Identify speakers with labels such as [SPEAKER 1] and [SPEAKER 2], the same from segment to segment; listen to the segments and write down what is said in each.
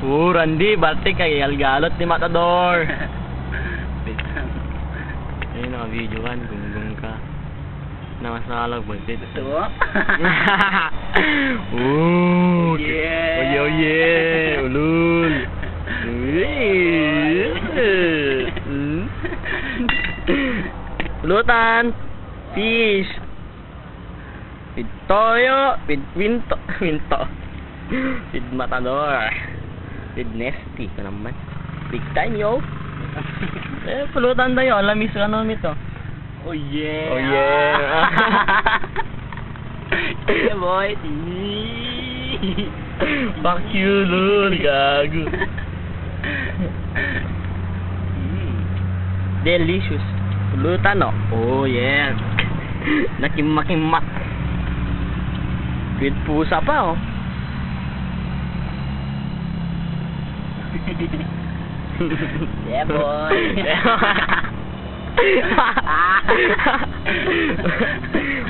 [SPEAKER 1] Randy, batik kay galgalot ni Matador. Ayun, naka-video kan, gunggong ka. Namasalag ba dito?
[SPEAKER 2] Ito.
[SPEAKER 1] Oh
[SPEAKER 2] yeah.
[SPEAKER 1] Oh yeah. Ulul. Pulutan. Fish. Pid toyo, pid winto, pid Matador. Pid Nesty ka naman. Big time yo. Pulutan tayo, lamis ka naman ito.
[SPEAKER 2] Oh yeah.
[SPEAKER 1] Oh yeah.
[SPEAKER 2] Yeah boy.
[SPEAKER 1] Fuck you, lul, gago. Delicious. Pulutan no? Oh yeah. Nakimakimak. With pusa pa oh.
[SPEAKER 2] Yeah boy.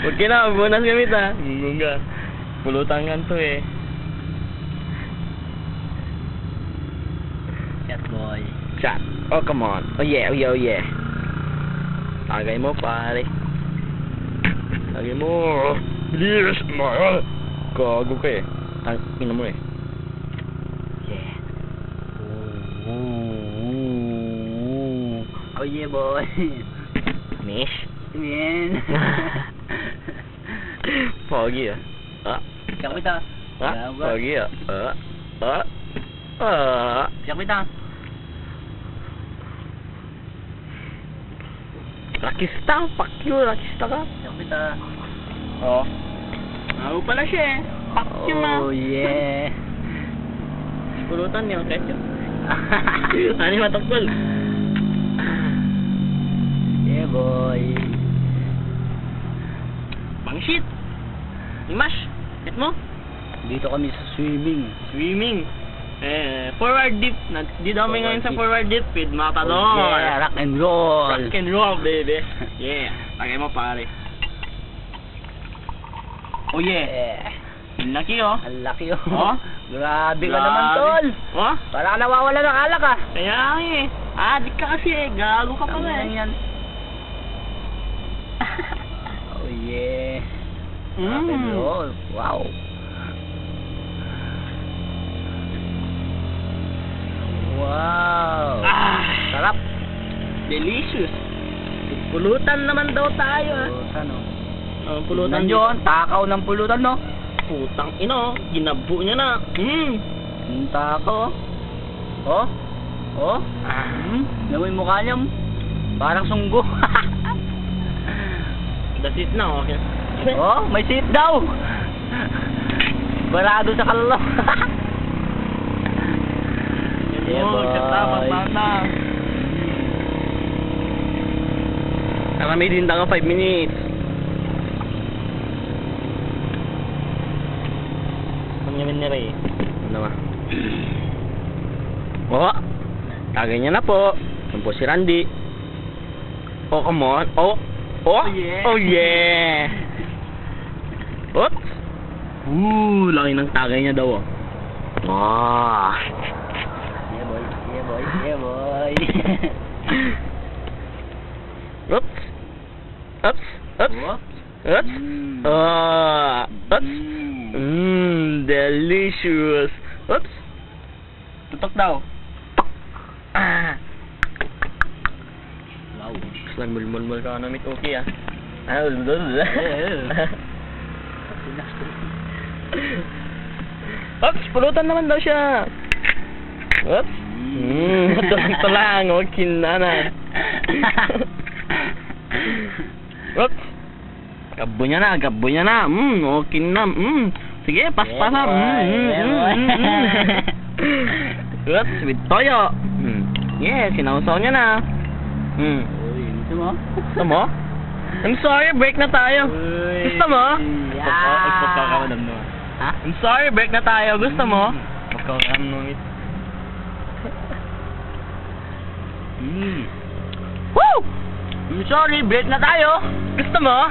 [SPEAKER 1] Huwag ka na, bonus gamit ha. Gunggong. Pulutan nga to eh.
[SPEAKER 2] Chat boy.
[SPEAKER 1] Chat. Oh come on. Oh yeah, oh yeah, oh yeah. Tagay mo pare. Tagay mo. Bilis mo. Gago ka eh. Tangina mo eh.
[SPEAKER 2] Yeah. Oh yeah boy.
[SPEAKER 1] Mish.
[SPEAKER 2] Man.
[SPEAKER 1] Pogi ah.
[SPEAKER 2] Siya kita.
[SPEAKER 1] Pogi ah.
[SPEAKER 2] Siya kita.
[SPEAKER 1] Rakista, fuck you, rakista ka.
[SPEAKER 2] Siya kita.
[SPEAKER 1] Oh.
[SPEAKER 2] Ako pala siya eh. Fuck you na. Oh yeah.
[SPEAKER 1] Pulutan niya, ketchup. Ano yung matakbal?
[SPEAKER 2] Yeah boy.
[SPEAKER 1] Pangshit. Imash. Hit mo?
[SPEAKER 2] Dito kami sa swimming.
[SPEAKER 1] Swimming. Forward dip. Dito kami ngayon sa forward dip with Matador.
[SPEAKER 2] Oh yeah, rock and roll.
[SPEAKER 1] Rock and roll, baby. Yeah. Tagay mo, pare. Oh, yeah. Ang laki, oh.
[SPEAKER 2] Ang laki oh.
[SPEAKER 1] Oh?
[SPEAKER 2] Grabe ka naman, tol.
[SPEAKER 1] Oh?
[SPEAKER 2] Para ka nawawala ng alak ah.
[SPEAKER 1] Kaya nga eh. Adik ka kasi eh. Gago ka pala
[SPEAKER 2] Tangina
[SPEAKER 1] eh.
[SPEAKER 2] yan. Oh yeah. Rock and roll. Wow. Wow. Sarap.
[SPEAKER 1] Delicious. Pulutan naman daw tayo ah.
[SPEAKER 2] Pulutan oh.
[SPEAKER 1] Pulutan
[SPEAKER 2] yun. Takaw ng pulutan no.
[SPEAKER 1] Putang ino. Ginabo niya na.
[SPEAKER 2] Ang takaw oh. Oh. Namoy mukha niya. Parang sunggo.
[SPEAKER 1] That's it na, okay.
[SPEAKER 2] Oh, may seat daw. Barado sa kalalo. Yeah, boy.
[SPEAKER 1] Magkatama. Saka may dinda ka 5 minutes. Ang yamin ni Ray. Ano ba? Oh! Tagay niya na po. Yan po si Randy. Oh, come on. Oh! Oh!
[SPEAKER 2] Yeah.
[SPEAKER 1] Oh, yeah! Oops! Laki ng tagay niya daw, oh. Ah!
[SPEAKER 2] Yeah, boy. Yeah, boy. Yeah, boy.
[SPEAKER 1] Oops! Oops! Oops! Oops! Oops! Delicious! Oops!
[SPEAKER 2] Tutok daw.
[SPEAKER 1] Wow. Slan mulmul ka na mit okay ah. Oops! Pulutan naman daw siya! Oops! Tulang-tulang! Okay na na! Oops! Gabo niya na! Okay na! Sige, paspasan! Oops! With toyo! Yeah, sinausaw niya na!
[SPEAKER 2] Gusto mo?
[SPEAKER 1] Gusto mo? I'm sorry, break na tayo! Gusto mo?
[SPEAKER 2] Yeah! Ha?
[SPEAKER 1] I'm sorry, break na tayo! Gusto mo? Pagkakaroon Woo! I'm sorry, break na tayo! Gusto mo?